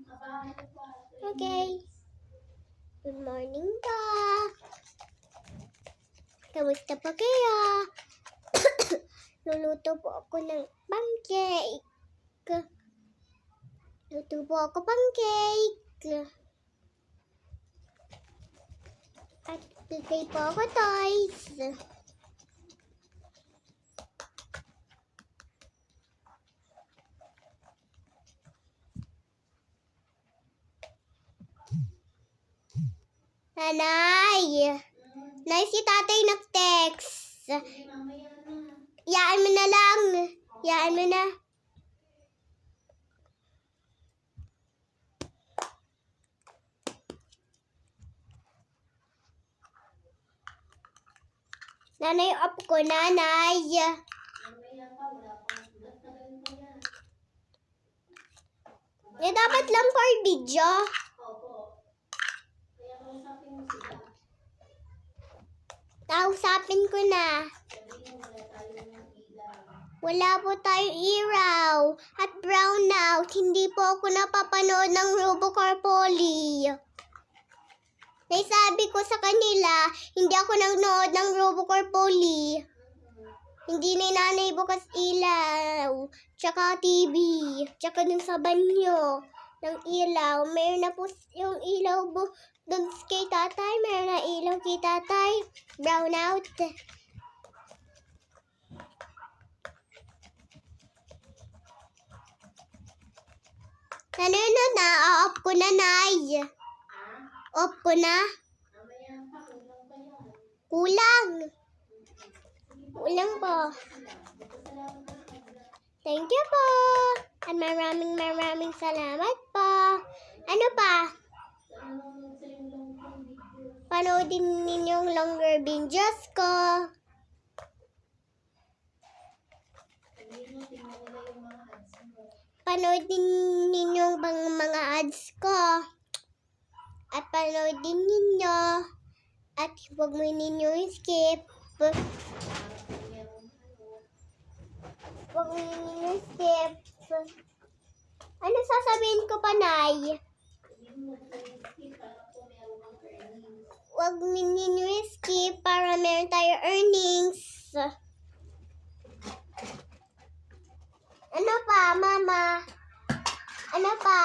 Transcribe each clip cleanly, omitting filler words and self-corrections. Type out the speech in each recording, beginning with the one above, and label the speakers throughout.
Speaker 1: Okay. Good morning pa. Kamusta pa kaya? Luluto po ako ng pancake. Luto po ako pancake. At bigay po ako toys. Nanay! Nay, si tatay nag-text. Yaan mo na lang. Yaan mo na. Nanay, up ko, nanay. Dapat lang for video. Kausapin ko na. Wala po tayong ilaw at brownout. Hindi po ako napapanood ng Robocar Poly. Sabi ko sa kanila, hindi ako nanonood ng Robocar Poly. Hindi na nanay bukas ilaw, tsaka TV, tsaka dun sa banyo ng ilaw. Mayroon na po yung ilaw dun kay tatay. Mayroon na ilaw kay tatay. Brownout. Nanonood na. Off ko na, nay. Off ko na. Kulang. Kulang po. Thank you po. At maraming salamat po. Ano pa? Panoodin ninyo yung longer videos ko. Panoodin ninyo yung mga ads ko. At panoodin ninyo. At huwag mo ninyo skip. Huwag mo ninyo skip. Ano sasabihin ko pa, nay? Huwag mo ninyo skip para meron tayo earnings. Ano pa, mama? Ano pa?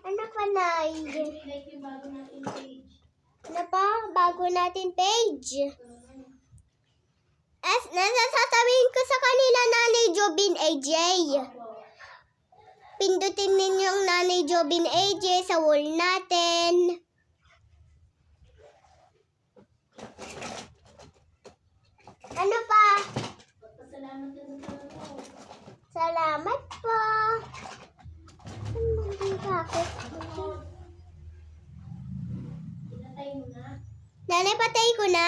Speaker 1: Ano pa, nay? Ano pa? Bago natin page. Nasasabihin ko sa kanila, Nanay Jobin AJ. Pindutin ninyo yung Nanay Jobin AJ sa wall natin. Ano pa? Salamat po. Nanay, patay ko na.